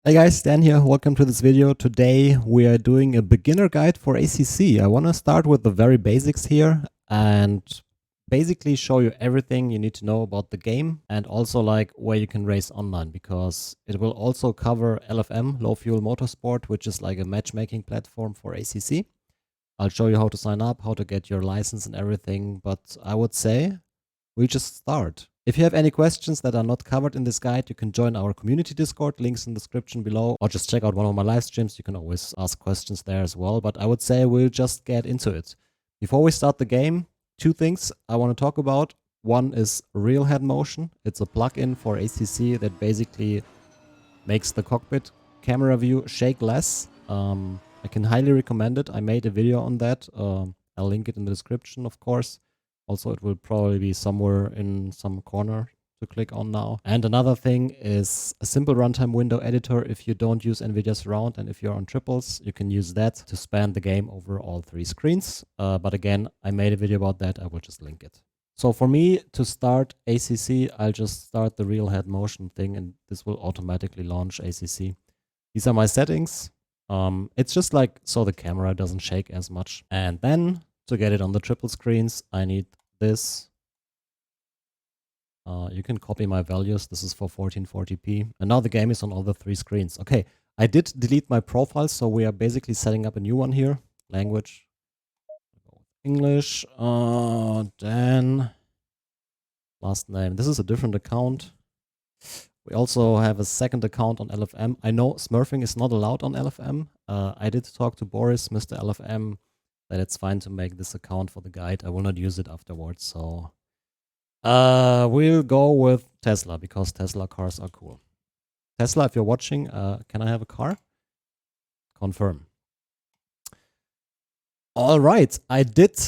Hey guys, Dan here. Welcome to this video. Today we are doing a beginner guide for ACC. I want to start with the very basics here and basically show you everything you need to know about the game and also like where you can race online, because it will also cover LFM, Low Fuel Motorsport, which is like a matchmaking platform for ACC. I'll show you how to sign up, how to get your license and everything, but I would say we just start. If you have any questions that are not covered in this guide, you can join our community Discord, links in the description below, or just check out one of my live streams. You can always ask questions there as well, but I would say we'll just get into it. Before we start the game, two things I want to talk about. One is Real Head Motion. It's a plugin for ACC that basically makes the cockpit camera view shake less. I can highly recommend it. I made a video on that. I'll link it in the description, of course. Also, it will probably be somewhere in some corner to click on now. And another thing is a simple runtime window editor. If you don't use NVIDIA Surround and if you're on triples, you can use that to span the game over all three screens. But again, I made a video about that. I will just link it. So for me to start ACC, I'll just start the real head motion thing and this will automatically launch ACC. These are my settings. It's just like so the camera doesn't shake as much. And then to get it on the triple screens, I need this. You can copy my values. This is for 1440p. And now the game is on all the three screens. Okay, I did delete my profile, so we are basically setting up a new one here. Language. English. Dan. Last name. This is a different account. We also have a second account on LFM. I know smurfing is not allowed on LFM. I did talk to Boris, Mr. LFM, that it's fine to make this account for the guide. I will not use it afterwards, so we'll go with Tesla because Tesla cars are cool. Tesla, if you're watching, can I have a car? Confirm. All right, I did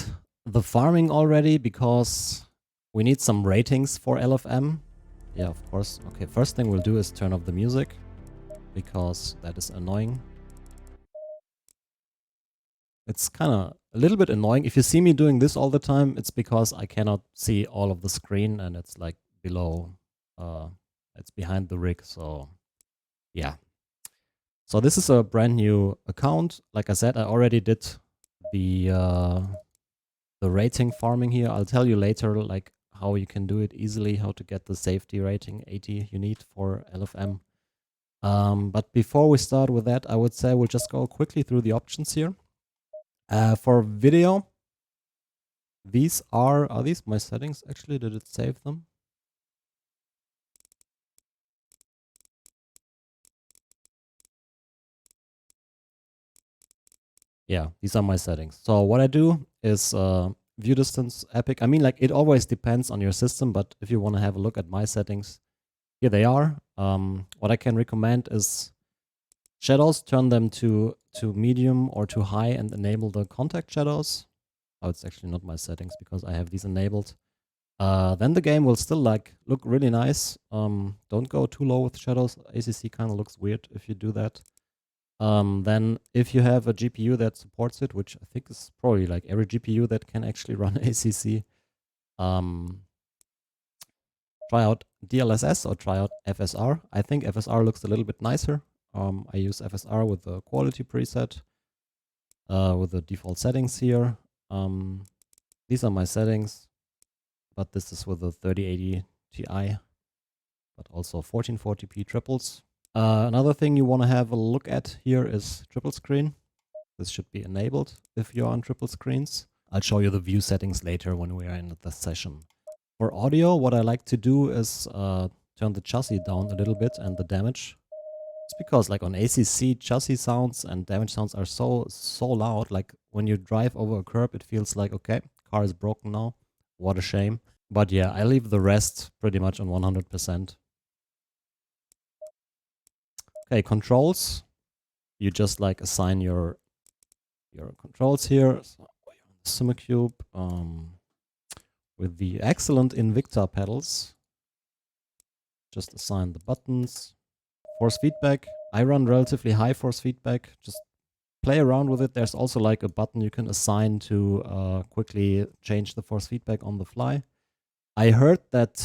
the farming already because we need some ratings for LFM. Yeah, of course. Okay, first thing we'll do is turn off the music because that is annoying. It's kind of a little bit annoying. If you see me doing this all the time, it's because I cannot see all of the screen and it's like below, it's behind the rig. So yeah. So this is a brand new account. Like I said, I already did the rating farming here. I'll tell you later like how you can do it easily, how to get the safety rating 80 you need for LFM. But before we start with that, I would say we'll just go quickly through the options here. For video, these are these my settings? Actually, did it save them? Yeah, these are my settings. So what I do is view distance epic. I mean, like it always depends on your system, but if you want to have a look at my settings, here they are. What I can recommend is shadows, turn them to medium or to high and enable the contact shadows. Oh, it's actually not my settings because I have these enabled. Then the game will still like look really nice. Don't go too low with shadows. ACC kind of looks weird if you do that. Then if you have a GPU that supports it, which I think is probably like every GPU that can actually run ACC, try out DLSS or try out FSR. I think FSR looks a little bit nicer. I use FSR with the quality preset, with the default settings here. These are my settings, but this is with the 3080 Ti, but also 1440p triples. Another thing you want to have a look at here is triple screen. This should be enabled if you're on triple screens. I'll show you the view settings later when we are in the session. For audio, what I like to do is turn the chassis down a little bit and the damage. It's because like on ACC, chassis sounds and damage sounds are so loud. Like when you drive over a curb, it feels like, okay, car is broken now. What a shame. But yeah, I leave the rest pretty much on 100%. Okay, controls. You just like assign your controls here. So SimCube with the excellent Invicta pedals. Just assign the buttons. Force feedback. I run relatively high force feedback. Just play around with it. There's also like a button you can assign to quickly change the force feedback on the fly. I heard that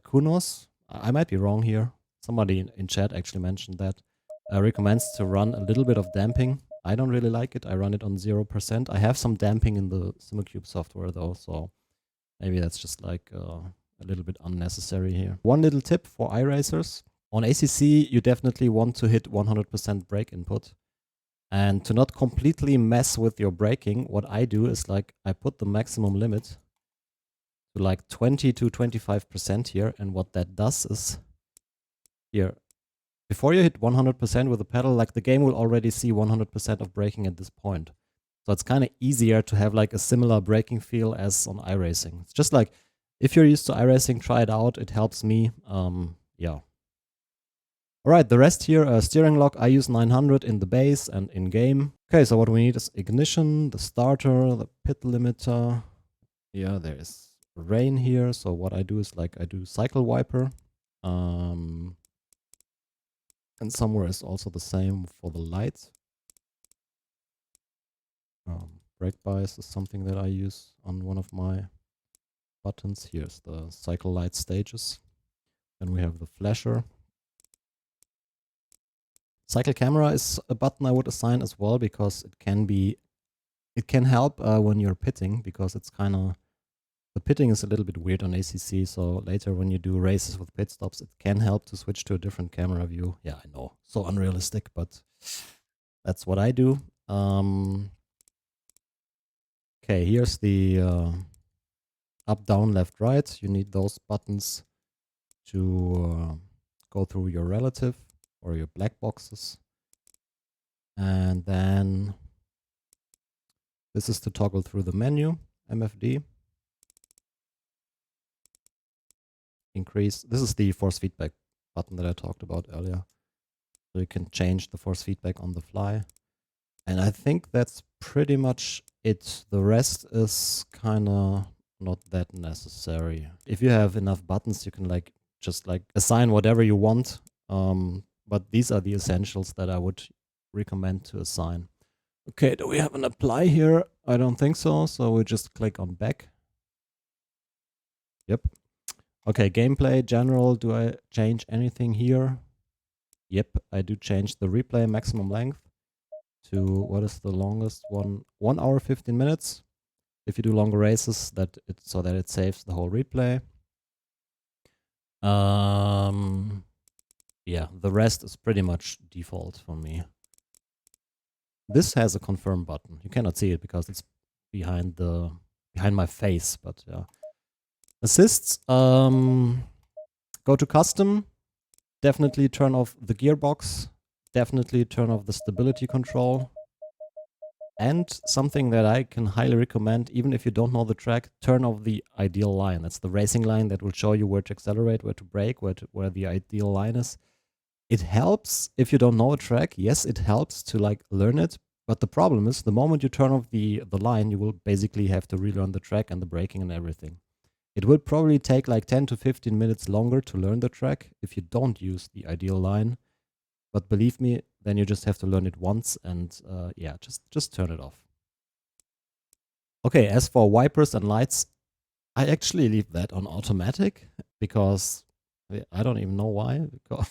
Kunos, I might be wrong here. Somebody in chat actually mentioned that recommends to run a little bit of damping. I don't really like it. I run it on 0%. I have some damping in the SimCube software though, so maybe that's just like a little bit unnecessary here. One little tip for iRacers. On ACC, you definitely want to hit 100% brake input. And to not completely mess with your braking, what I do is like I put the maximum limit to like 20 to 25% here. And what that does is here, before you hit 100% with the pedal, like the game will already see 100% of braking at this point. So it's kind of easier to have like a similar braking feel as on iRacing. It's just like, if you're used to iRacing, try it out. It helps me. Yeah. All right, the rest here, steering lock, I use 900 in the base and in game. Okay, so what we need is ignition, the starter, the pit limiter. Yeah, there is rain here. So what I do is like I do cycle wiper. And somewhere is also the same for the lights. Brake bias is something that I use on one of my buttons. Here's the cycle light stages. Then we have the flasher. Cycle camera is a button I would assign as well because it can help when you're pitting, because it's kind of, the pitting is a little bit weird on ACC. So later when you do races with pit stops, it can help to switch to a different camera view. Yeah, I know, so unrealistic, but that's what I do. Okay, here's the up, down, left, right. You need those buttons to go through your relative or your black boxes. And then this is to toggle through the menu, MFD. Increase, this is the force feedback button that I talked about earlier. So you can change the force feedback on the fly. And I think that's pretty much it. The rest is kind of not that necessary. If you have enough buttons, you can like just like assign whatever you want. But these are the essentials that I would recommend to assign. Okay, do we have an apply here? I don't think so. So we just click on back. Yep. Okay, gameplay, general. Do I change anything here? Yep, I do change the replay maximum length to, what is the longest one? 1 hour, 15 minutes. If you do longer races, so that it saves the whole replay. Yeah, the rest is pretty much default for me. This has a confirm button. You cannot see it because it's behind my face, but yeah. Assists, go to custom, definitely turn off the gearbox, definitely turn off the stability control. And something that I can highly recommend, even if you don't know the track, turn off the ideal line. That's the racing line that will show you where to accelerate, where to brake, where the ideal line is. It helps if you don't know a track. Yes, it helps to like learn it. But the problem is the moment you turn off the line, you will basically have to relearn the track and the braking and everything. It will probably take like 10 to 15 minutes longer to learn the track if you don't use the ideal line. But believe me, then you just have to learn it once and yeah, just turn it off. Okay, as for wipers and lights, I actually leave that on automatic because I don't even know why. Because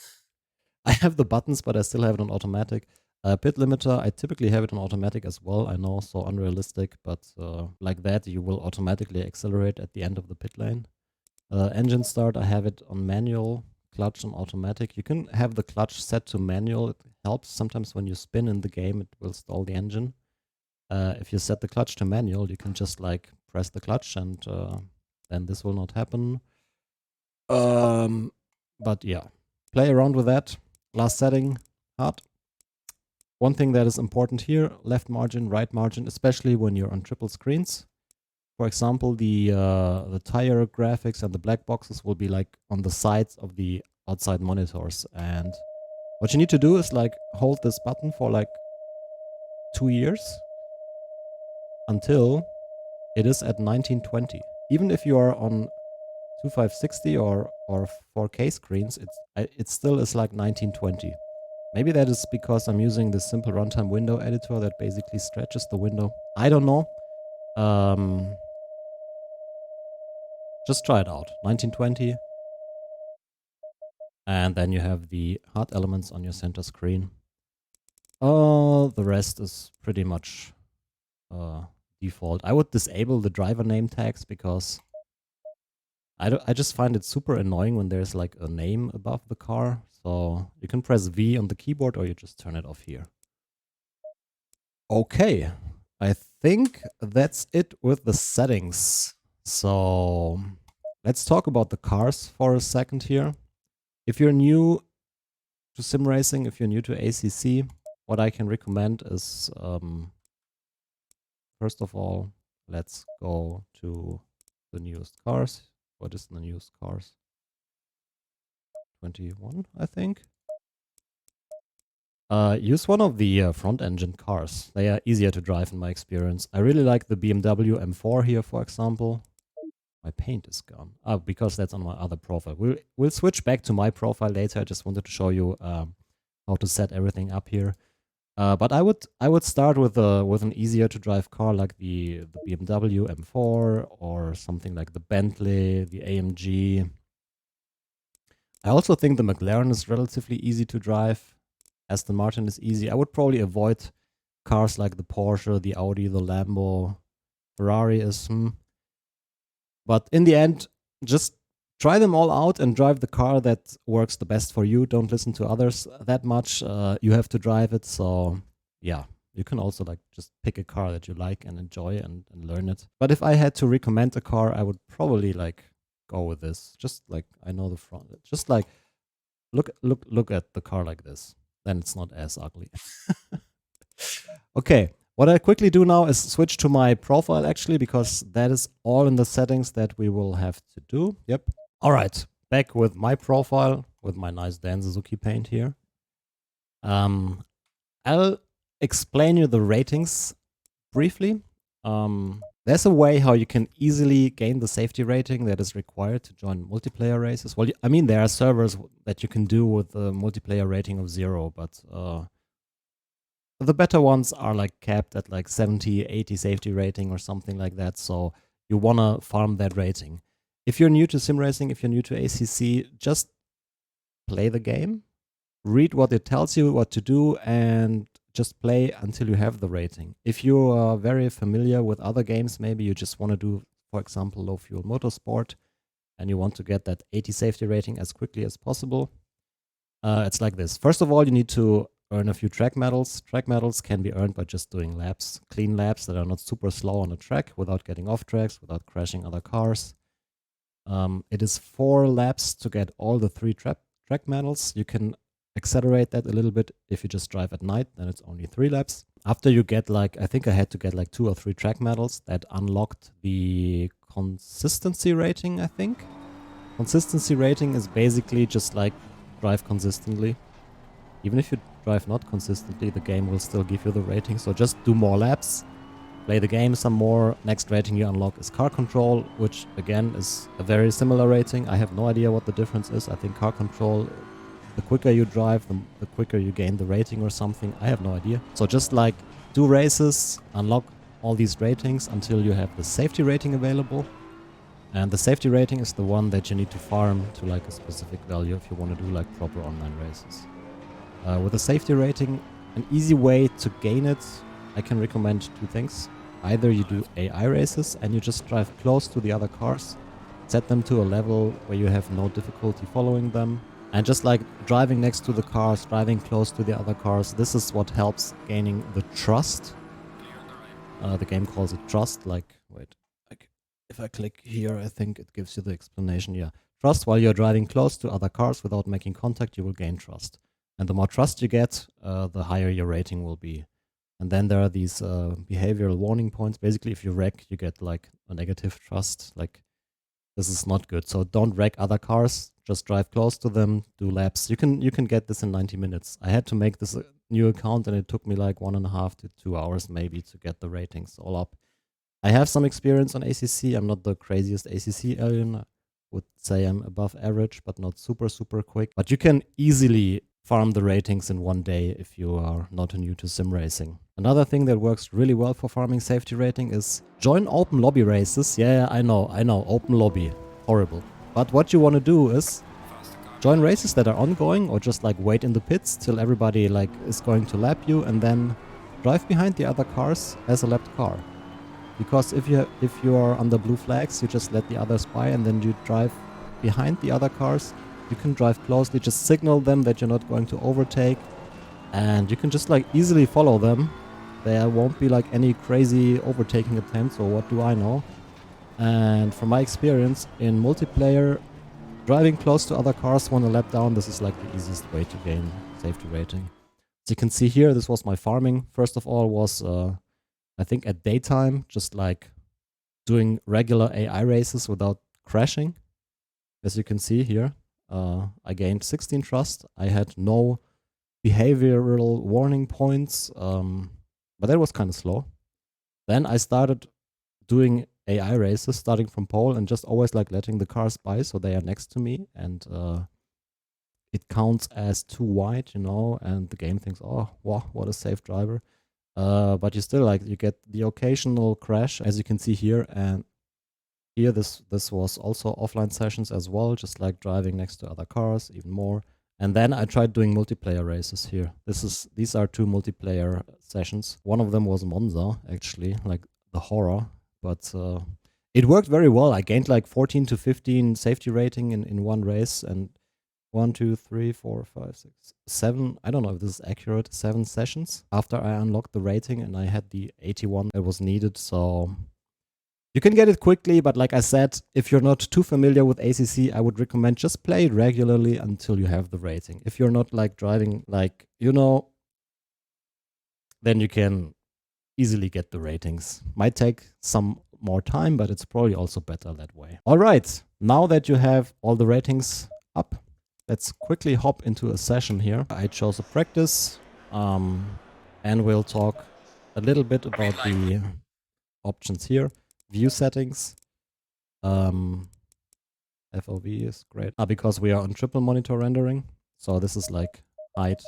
I have the buttons, but I still have it on automatic. Pit limiter, I typically have it on automatic as well. I know, so unrealistic, but like that, you will automatically accelerate at the end of the pit lane. Engine start, I have it on manual. Clutch on automatic. You can have the clutch set to manual. It helps sometimes when you spin in the game, it will stall the engine. If you set the clutch to manual, you can just like press the clutch and then this will not happen. But yeah, play around with that. Last setting, HUD. One thing that is important here, left margin, right margin, especially when you're on triple screens. For example, the tire graphics and the black boxes will be like on the sides of the outside monitors. And what you need to do is like hold this button for like 2 years until it is at 1920. Even if you are on 2560 or 4K screens, it still is like 1920. Maybe that is because I'm using this simple runtime window editor that basically stretches the window. I don't know. Just try it out. 1920. And then you have the HUD elements on your center screen. The rest is pretty much default. I would disable the driver name tags because I just find it super annoying when there's like a name above the car. So you can press V on the keyboard or you just turn it off here. Okay, I think that's it with the settings. So let's talk about the cars for a second here. If you're new to sim racing, if you're new to ACC, what I can recommend is, first of all, let's go to the newest cars. What is the newest cars? 21, I think. Use one of the front engine cars. They are easier to drive in my experience. I really like the BMW M4 here, for example. My paint is gone. Oh, because that's on my other profile. We'll switch back to my profile later. I just wanted to show you how to set everything up here. But I would start with an easier to drive car like the BMW M4 or something like the Bentley, the AMG. I also think the McLaren is relatively easy to drive. Aston Martin is easy. I would probably avoid cars like the Porsche, the Audi, the Lambo. Ferrari is But in the end, just try them all out and drive the car that works the best for you. Don't listen to others that much. You have to drive it. So yeah, you can also like just pick a car that you like and enjoy and learn it. But if I had to recommend a car, I would probably like go with this. Just like I know the front. Just like look at the car like this. Then it's not as ugly. Okay. What I quickly do now is switch to my profile actually, because that is all in the settings that we will have to do. Yep. All right. Back with my profile with my nice Dan Suzuki paint here. I'll explain you the ratings briefly. There's a way how you can easily gain the safety rating that is required to join multiplayer races. Well, I mean, there are servers that you can do with a multiplayer rating of 0, but the better ones are like capped at like 70, 80 safety rating or something like that. So you want to farm that rating. If you're new to sim racing, if you're new to ACC, just play the game, read what it tells you what to do, and just play until you have the rating. If you are very familiar with other games, maybe you just want to do, for example, Low Fuel Motorsport, and you want to get that 80 safety rating as quickly as possible. It's like this. First of all, you need to earn a few track medals. Track medals can be earned by just doing laps, clean laps that are not super slow on a track without getting off tracks, without crashing other cars. It is 4 laps to get all the 3 track medals. You can accelerate that a little bit if you just drive at night, then it's only 3 laps. After you get like, I think I had to get like 2 or 3 track medals that unlocked the consistency rating, I think. Consistency rating is basically just like drive consistently. Even if you drive not consistently, the game will still give you the rating. So just do more laps, play the game some more. Next rating you unlock is car control, which again is a very similar rating. I have no idea what the difference is. I think car control, the quicker you drive, the quicker you gain the rating or something. I have no idea. So just like do races, unlock all these ratings until you have the safety rating available. And the safety rating is the one that you need to farm to like a specific value if you want to do like proper online races. With a safety rating, an easy way to gain it, I can recommend 2 things. Either you do AI races and you just drive close to the other cars, set them to a level where you have no difficulty following them, and just like driving next to the cars, driving close to the other cars, this is what helps gaining the trust. The game calls it trust, like, wait, like if I click here, I think it gives you the explanation, yeah. Trust, while you're driving close to other cars without making contact, you will gain trust. And the more trust you get, the higher your rating will be. And then there are these behavioral warning points. Basically, if you wreck, you get like a negative trust. Like, this is not good. So don't wreck other cars. Just drive close to them, do laps. You can get this in 90 minutes. I had to make this a new account, and it took me like 1.5 to 2 hours maybe to get the ratings all up. I have some experience on ACC. I'm not the craziest ACC alien. I would say I'm above average, but not super, super quick. But you can easily farm the ratings in 1 day if you are not new to sim racing. Another thing that works really well for farming safety rating is join open lobby races. Yeah, I know, open lobby. Horrible. But what you want to do is join races that are ongoing, or just like wait in the pits till everybody like is going to lap you, and then drive behind the other cars as a lapped car. Because if you are under blue flags, you just let the others by, and then you drive behind the other cars. You can drive closely, just signal them that you're not going to overtake, and you can just like easily follow them. There won't be like any crazy overtaking attempts, or what do I know. And from my experience in multiplayer, driving close to other cars one a lap down, this is like the easiest way to gain safety rating. As you can see here, this was my farming. First of all was, I think at daytime, just like doing regular AI races without crashing. As you can see here, I gained 16 trust. I had no behavioral warning points, but that was kind of slow. Then I started doing AI races, starting from pole, and just always like letting the cars by so they are next to me, and it counts as too wide, you know, and the game thinks, oh, wow, what a safe driver. But you still like, you get the occasional crash, as you can see here, and here this was also offline sessions as well, just like driving next to other cars, even more. And then I tried doing multiplayer races here. These are 2 multiplayer sessions. One of them was Monza, actually, like the horror, but it worked very well. I gained like 14 to 15 safety rating in one race, and 1, 2, 3, 4, 5, 6, 7, I don't know if this is accurate, 7 sessions after I unlocked the rating, and I had the 81 that was needed. So you can get it quickly, but like I said, if you're not too familiar with ACC, I would recommend just play it regularly until you have the rating. If you're not like driving, like, you know, then you can easily get the ratings. Might take some more time, but it's probably also better that way. All right, now that you have all the ratings up, let's quickly hop into a session here. I chose a practice, and we'll talk a little bit about the options here. View settings. FOV is great because we are on triple monitor rendering. So this is like height.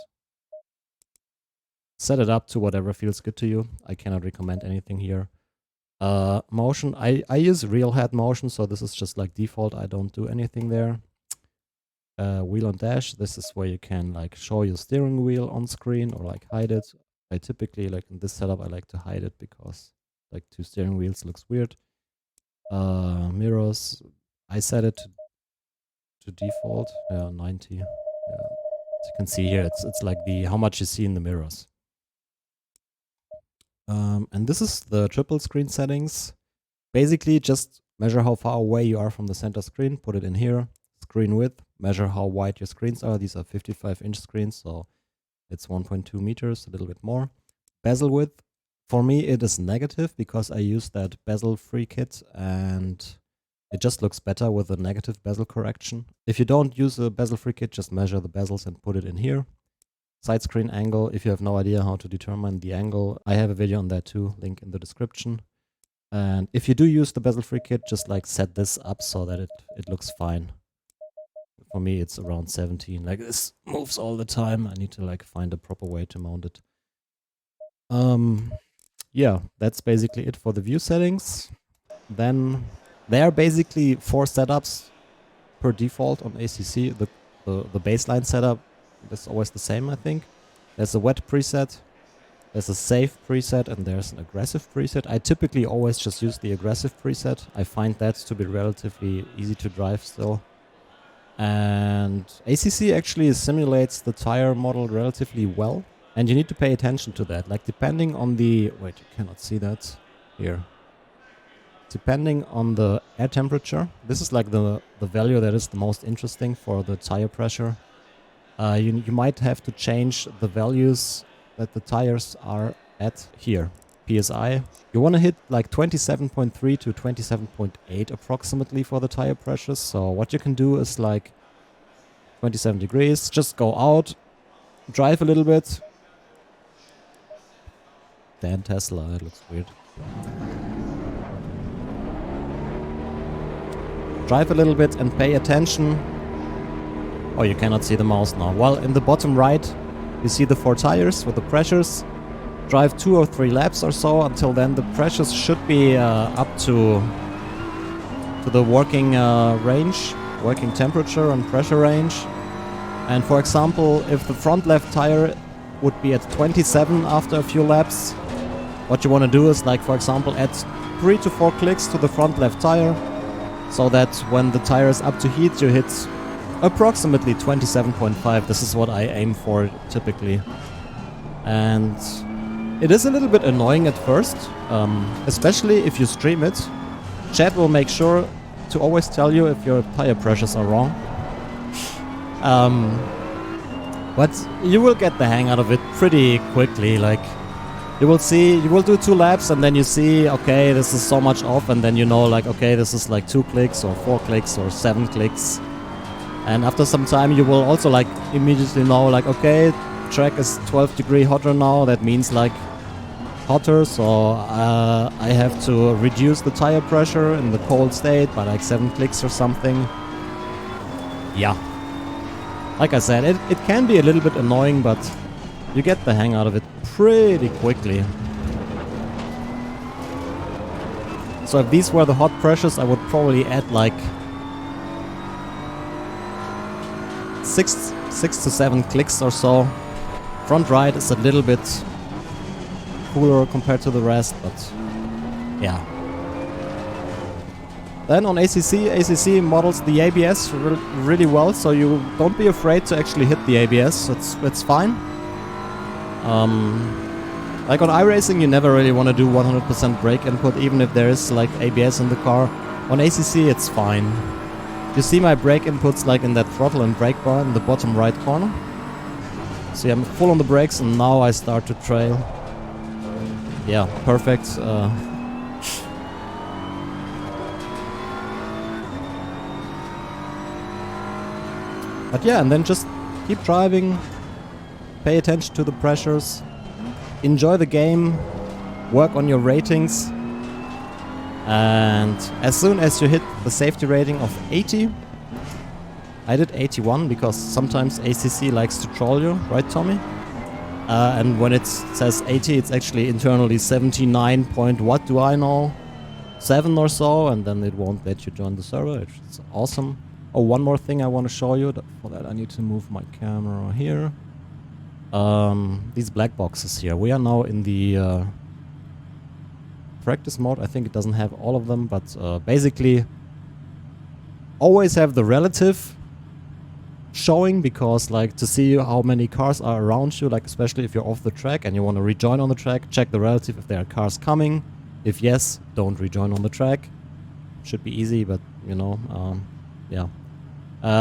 Set it up to whatever feels good to you. I cannot recommend anything here. Motion. I use real head motion, so this is just like default. I don't do anything there. Wheel on dash. This is where you can like show your steering wheel on screen or like hide it. I typically, like in this setup, I like to hide it because like 2 steering wheels looks weird. Mirrors, I set it to default. 90. As you can see here, it's like the how much you see in the mirrors. And this is the triple screen settings. Basically, just measure how far away you are from the center screen. Put it in here. Screen width. Measure how wide your screens are. These are 55-inch screens, so it's 1.2 meters, a little bit more. Bezel width. For me, it is negative because I use that bezel-free kit, and it just looks better with a negative bezel correction. If you don't use a bezel-free kit, just measure the bezels and put it in here. Side screen angle, if you have no idea how to determine the angle, I have a video on that too, link in the description. And if you do use the bezel-free kit, just like set this up so that it looks fine. For me, it's around 17. Like, this moves all the time. I need to like find a proper way to mount it. Yeah, that's basically it for the view settings. Then there are basically 4 setups per default on ACC. The baseline setup is always the same, I think. There's a wet preset, there's a safe preset, and there's an aggressive preset. I typically always just use the aggressive preset. I find that to be relatively easy to drive still. And ACC actually simulates the tire model relatively well. And you need to pay attention to that. Like, depending on the... Wait, you cannot see that here. Depending on the air temperature, this is like the value that is the most interesting for the tire pressure. You might have to change the values that the tires are at here. PSI. You want to hit like 27.3 to 27.8 approximately for the tire pressures. So what you can do is like 27 degrees, just go out, drive a little bit. Damn Tesla, it looks weird. Drive a little bit and pay attention. Oh, you cannot see the mouse now. Well, in the bottom right, you see the 4 tires with the pressures. Drive 2 or 3 laps or so. Until then, the pressures should be up to the working range, working temperature and pressure range. And for example, if the front left tire would be at 27 after a few laps, what you want to do is, like, for example, add 3 to 4 clicks to the front left tire, so that when the tire is up to heat, you hit approximately 27.5. This is what I aim for typically. And it is a little bit annoying at first, especially if you stream it. Chat will make sure to always tell you if your tire pressures are wrong. But you will get the hang out of it pretty quickly. Like, you will see, you will do 2 laps and then you see, okay, this is so much off, and then you know, like, okay, this is like 2 clicks or 4 clicks or 7 clicks. And after some time you will also, like, immediately know, like, okay, track is 12 degrees hotter now, that means, like, hotter, so I have to reduce the tire pressure in the cold state by like 7 clicks or something. Yeah. Like I said, it can be a little bit annoying, but you get the hang out of it pretty quickly. So if these were the hot pressures, I would probably add like 6 to 7 clicks or so. Front right is a little bit cooler compared to the rest, but yeah. Then on ACC models the ABS really well, so you don't be afraid to actually hit the ABS. It's fine. Like on iRacing, you never really want to do 100% brake input, even if there is like ABS in the car. On ACC, it's fine. You see my brake inputs like in that throttle and brake bar in the bottom right corner. See, I'm full on the brakes, and now I start to trail. Yeah, perfect. But yeah, and then just keep driving, pay attention to the pressures, enjoy the game, work on your ratings, and as soon as you hit the safety rating of 80, I did 81 because sometimes ACC likes to troll you, right, Tommy? And when it says 80, it's actually internally 79 point what do I know, 7 or so, and then it won't let you join the server. It's awesome. Oh, one more thing I want to show you. For that I need to move my camera here. These black boxes here. We are now in the practice mode. I think it doesn't have all of them, but basically always have the relative showing, because like to see how many cars are around you, like especially if you're off the track and you want to rejoin on the track, check the relative if there are cars coming. If yes, don't rejoin on the track. Should be easy, but you know, yeah.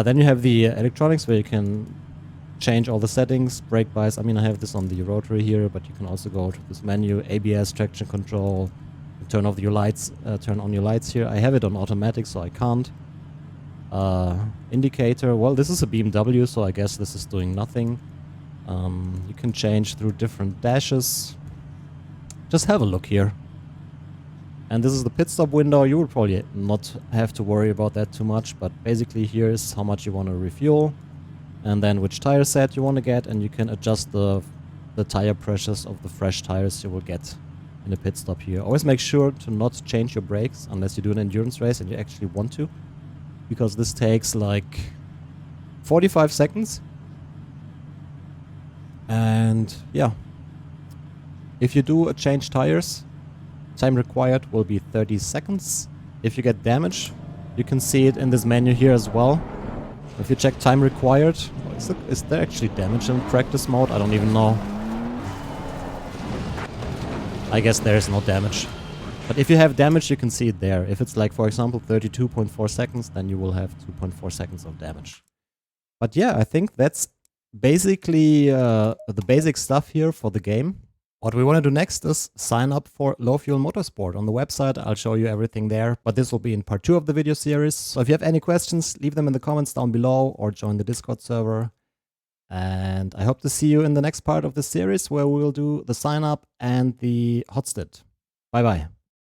Then you have the electronics where you can change all the settings, brake bias. I mean, I have this on the rotary here, but you can also go to this menu, ABS, traction control, turn off your lights, turn on your lights here. I have it on automatic, so I can't. Indicator, well, this is a BMW, so I guess this is doing nothing. You can change through different dashes. Just have a look here. And this is the pit stop window. You will probably not have to worry about that too much, but basically here is how much you want to refuel, and then which tire set you want to get, and you can adjust the tire pressures of the fresh tires you will get in a pit stop here. Always make sure to not change your brakes unless you do an endurance race and you actually want to, because this takes like 45 seconds. And yeah, if you do a change tires, time required will be 30 seconds. If you get damage, you can see it in this menu here as well. If you check time required, is there actually damage in practice mode? I don't even know. I guess there is no damage. But if you have damage, you can see it there. If it's like, for example, 32.4 seconds, then you will have 2.4 seconds of damage. But yeah, I think that's basically the basic stuff here for the game. What we want to do next is sign up for Low Fuel Motorsport on the website. I'll show you everything there, but this will be in part 2 of the video series. So if you have any questions, leave them in the comments down below or join the Discord server. And I hope to see you in the next part of the series where we will do the sign up and the hot stint. Bye bye.